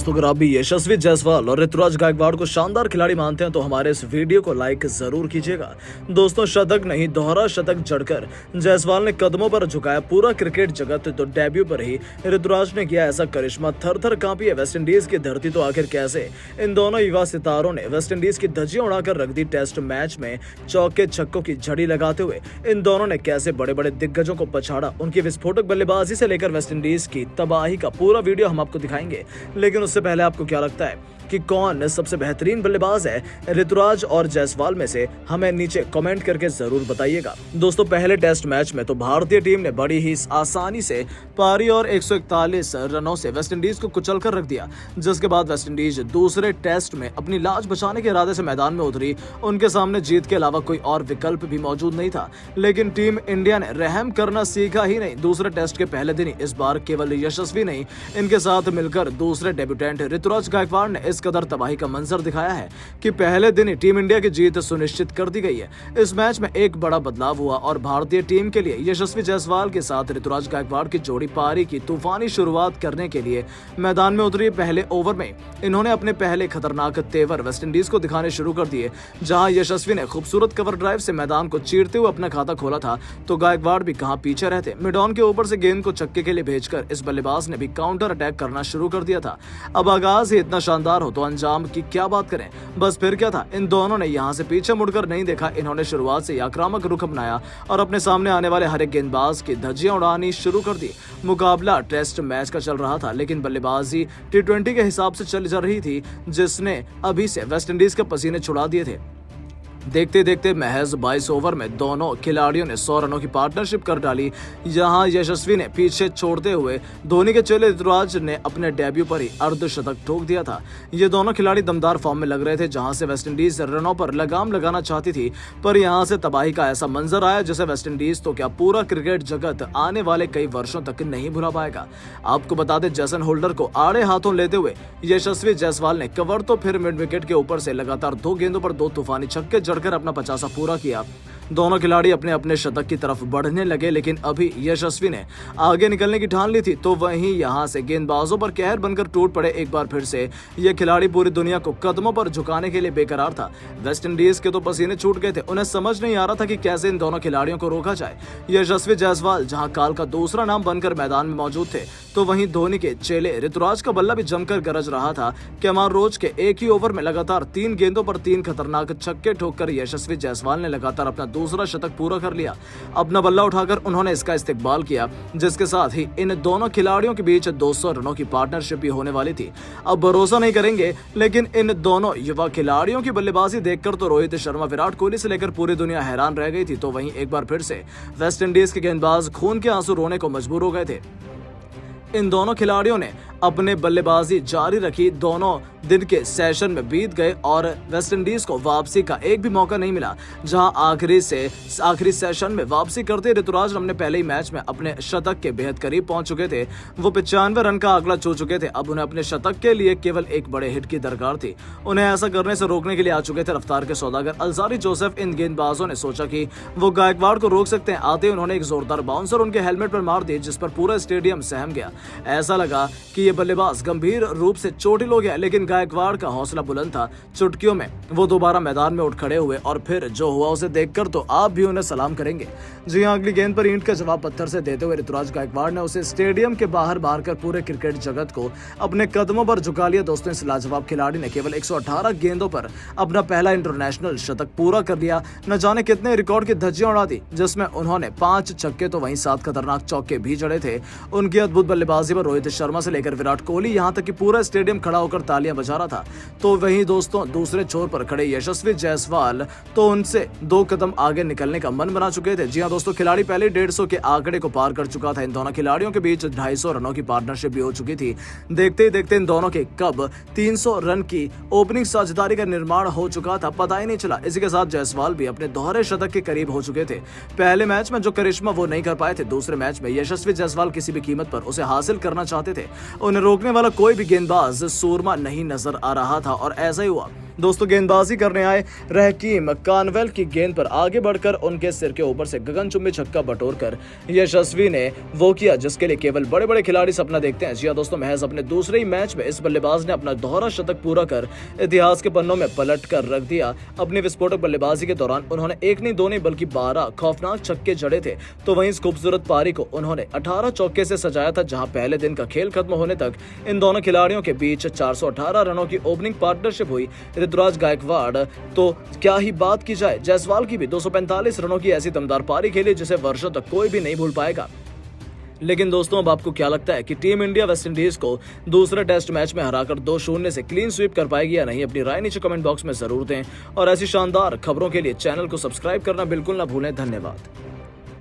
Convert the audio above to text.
दोस्तों, अगर आप भी यशस्वी जायसवाल और ऋतुराज गायकवाड़ को शानदार खिलाड़ी मानते हैं तो हमारे इस वीडियो को लाइक जरूर कीजिएगा। दोस्तों, शतक नहीं दोहरा शतक जड़कर जायसवाल ने कदमों पर झुकाया पूरा क्रिकेट जगत। तो डेब्यू पर ही ऋतुराज ने किया ऐसा करिश्मा, थर थर कांपी है वेस्टइंडीज की धरती। तो आखिर कैसे इन दोनों युवा सितारों ने वेस्टइंडीज की धज्जियां उड़ाकर रख दी। टेस्ट मैच में चौके छक्कों की झड़ी लगाते हुए इन दोनों ने कैसे बड़े बड़े दिग्गजों को पछाड़ा। उनकी विस्फोटक बल्लेबाजी से लेकर वेस्टइंडीज की तबाही का पूरा वीडियो हम आपको दिखाएंगे। लेकिन उससे पहले आपको क्या लगता है कि कौन सबसे बेहतरीन बल्लेबाज है ऋतुराज और जायसवाल में से? हमें नीचे कमेंट करके जरूर बताइएगा। दोस्तों, पहले टेस्ट मैच में तो भारतीय टीम ने बड़ी ही आसानी से पारी और 141 रनों से वेस्टइंडीज को कुचल कर रख दिया। जिसके बाद वेस्टइंडीज दूसरे टेस्ट में अपनी लाज बचाने के इरादे से मैदान में उतरी। उनके सामने जीत के अलावा कोई और विकल्प भी मौजूद नहीं था। लेकिन टीम इंडिया ने रहम करना सीखा ही नहीं। दूसरे टेस्ट के पहले दिन ही इस बार केवल यशस्वी नहीं, इनके साथ मिलकर दूसरे डेब्यूटेंट ऋतुराज गायकवाड़ ने इस कदर तबाही का मंजर दिखाया है कि पहले दिन ही टीम इंडिया की जीत सुनिश्चित कर दी गई है। इस मैच में एक बड़ा बदलाव हुआ और भारतीय टीम के लिए यशस्वी जायसवाल के साथ ऋतुराज गायकवाड़ की जोड़ी पारी की तूफानी शुरुआत करने के लिए मैदान में उतरी। पहले ओवर में इन्होंने अपने पहले खतरनाक तेवर वेस्टइंडीज को दिखाने शुरू कर दिए। जहां यशस्वी ने खूबसूरत कवर ड्राइव से मैदान को चीरते हुए अपना खाता खोला था, तो गायकवाड़ भी कहां पीछे रहते। मिड ऑन के ऊपर से गेंद को छक्के के लिए भेजकर इस बल्लेबाज ने भी काउंटर अटैक करना शुरू कर दिया था। अब आगाज ही इतना शानदार हो तो अंजाम की क्या बात करें। बस फिर क्या था, इन दोनों ने यहां से पीछे मुड़कर नहीं देखा। इन्होंने शुरुआत से आक्रामक रुख अपनाया और अपने सामने आने वाले हर एक गेंदबाज की धज्जियां उड़ानी शुरू कर दी। मुकाबला टेस्ट मैच का चल रहा था, लेकिन बल्लेबाजी T20 के हिसाब से चल रही थी, जिसने अभी से वेस्टइंडीज के पसीने छुड़ा दिए थे। देखते देखते महज 22 ओवर में दोनों खिलाड़ियों ने 100 रनों की पार्टनरशिप कर डाली। जहां यशस्वी ने पीछे छोड़ते हुए धोनी के चेले ऋतुराज ने अपने डेब्यू पर ही अर्धशतक ठोक दिया था। ये दोनों खिलाड़ी दमदार फॉर्म में लग रहे थे। जहां से वेस्टइंडीज रनों पर लगाम लगाना चाहती थी, पर यहां से तबाही का ऐसा मंजर आया जिसे वेस्टइंडीज तो क्या पूरा क्रिकेट जगत आने वाले कई वर्षों तक नहीं भुला पाएगा। आपको बता दें, जेसन होल्डर को आड़े हाथों लेते हुए यशस्वी जायसवाल ने कवर तो फिर मिड विकेट के ऊपर से लगातार 2 गेंदों पर 2 तूफानी छक्के जड़कर अपना 50 पूरा किया। दोनों खिलाड़ी अपने अपने शतक की तरफ बढ़ने लगे, लेकिन अभी यशस्वी ने आगे निकलने की ठान ली थी, तो वहीं यहां से गेंदबाजों पर कहर बनकर टूट पड़े। एक बार फिर से ये खिलाड़ी पूरी दुनिया को कदमों पर झुकाने के लिए बेकरार था। वेस्टइंडीज के तो पसीने छूट गए थे। उन्हें समझ नहीं आ रहा था कि कैसे इन दोनों खिलाड़ियों को रोका जाए। यशस्वी जायसवाल जहां काल का दूसरा नाम बनकर मैदान में मौजूद थे, तो वहीं धोनी के चेले ऋतुराज का बल्ला भी जमकर गरज रहा था। कैमर रोज के एक ही ओवर में लगातार 3 गेंदों पर 3 खतरनाक छक्के ठोककर यशस्वी जायसवाल ने लगातार अपना दूसरा शतक पूरा कर लिया। अपना बल्ला उठाकर उन्होंने इसका इस्तेकबाल किया, जिसके साथ ही इन दोनों खिलाड़ियों के बीच 200 रनों की पार्टनरशिप भी होने वाली थी। अब भरोसा नहीं करेंगे, लेकिन इन दोनों युवा खिलाड़ियों की बल्लेबाजी देखकर तो रोहित शर्मा, विराट कोहली से लेकर पूरी दुनिया हैरान रह गई थी। तो वहीं एक बार फिर से वेस्टइंडीज के गेंदबाज खून के आंसू रोने को मजबूर हो गए थे। इन दोनों खिलाड़ियों ने अपने बल्लेबाजी जारी रखी। दोनों दिन के सेशन में बीत गए और वेस्टइंडीज को वापसी का एक भी मौका नहीं मिला। जहां आखिरी सेशन में वापसी करते ऋतुराज अपने पहले ही मैच में अपने शतक के बेहद करीब पहुंच चुके थे। वो 95 रन का आंकड़ा छू चुके थे। अब उन्हें अपने शतक के लिए केवल एक बड़े हिट की दरकार थी। उन्हें ऐसा करने से रोकने के लिए आ चुके थे रफ्तार के सौदागर अल्जारी जोसेफ। इन गेंदबाजों ने सोचा कि वो गायकवाड़ को रोक सकते हैं। आते उन्होंने एक जोरदार बाउंसर उनके हेलमेट पर मार दी, जिस पर पूरा स्टेडियम सहम गया। ऐसा लगा कि ये बल्लेबाज गंभीर रूप से चोटिल हो गया, लेकिन गायकवाड़ का हौसला बुलंद था। चुटकियों में वो दोबारा मैदान में उठ खड़े हुए और फिर जो हुआ उसे देखकर तो आप भी उन्हें सलाम करेंगे। जी हां, अगली गेंद पर ईंट का जवाब पत्थर से देते हुए ऋतुराज गायकवाड़ ने उसे स्टेडियम के बाहर बाहर कर पूरे क्रिकेट जगत को अपने कदमों पर झुका लिया। दोस्तों, इस लाजवाब खिलाड़ी ने केवल 118 गेंदों पर अपना पहला इंटरनेशनल शतक पूरा कर लिया। न जाने कितने रिकॉर्ड की धज्जियां उड़ा दी, जिसमें उन्होंने 5 छक्के तो वहीं 7 खतरनाक चौके भी जड़े थे। उनकी अद्भुत बल्लेबाजी पर रोहित शर्मा से लेकर विराट कोहली, यहां तक कि पूरा स्टेडियम खड़ा होकर तालियां बजा रहा था। तो वहीं दोस्तों, दूसरे छोर पर खड़े यशस्वी जायसवाल तो उनसे 2 कदम आगे निकलने का मन बना चुके थे। जी हां दोस्तों, खिलाड़ी पहले 150 के आंकड़े को पार कर चुका था। इन दोनों खिलाड़ियों के बीच 250 रनों की पार्टनरशिप भी हो चुकी थी। देखते ही देखते इन दोनों के कब 300 रन की ओपनिंग साझेदारी का निर्माण हो चुका था, पता ही नहीं चला। इसी के साथ जायसवाल भी अपने दोहरे शतक के करीब हो चुके थे। पहले मैच में जो करिश्मा वो नहीं कर पाए थे, दूसरे मैच में यशस्वी जायसवाल किसी भी कीमत पर उसे हासिल करना चाहते थे। उन्हें रोकने वाला कोई भी गेंदबाज सूरमा नहीं नजर आ रहा था और ऐसा ही हुआ। दोस्तों गेंदबाजी करने आए रहकीम कानवेल की गेंद पर आगे बढ़कर उनके सिर के ऊपर से गगनचुंबी छक्का बटोरकर यशस्वी ने वो किया जिसके लिए केवल बड़े बड़े खिलाड़ी सपना देखते हैं। जी हां दोस्तों, महज अपने दूसरे ही मैच में इस बल्लेबाज ने अपना दोहरा शतक पूरा कर इतिहास के पन्नों में पलट कर रख दिया। अपनी विस्फोटक बल्लेबाजी के दौरान उन्होंने एक नहीं दो नहीं बल्कि 12 खौफनाक छक्के जड़े थे। तो वहीं इस खूबसूरत पारी को उन्होंने 18 चौके से सजाया था, जहां पहले दिन का खेल खत्म होने तक इन दोनों खिलाड़ियों के बीच 418 रनों की ओपनिंग पार्टनरशिप हुई। ऋतुराज गायकवाड़ तो क्या ही बात की जाए, जायसवाल की भी 245 रनों की ऐसी दमदार पारी खेली जिसे वर्षों तक कोई भी नहीं भूल पाएगा। लेकिन दोस्तों, अब आपको क्या लगता है कि टीम इंडिया वेस्ट इंडीज को दूसरे टेस्ट मैच में हराकर 2-0 से क्लीन स्वीप कर पाएगी या नहीं? अपनी राय नीचे कमेंट बॉक्स में जरूर दें और ऐसी शानदार खबरों के लिए चैनल को सब्सक्राइब करना बिल्कुल ना भूलें। धन्यवाद।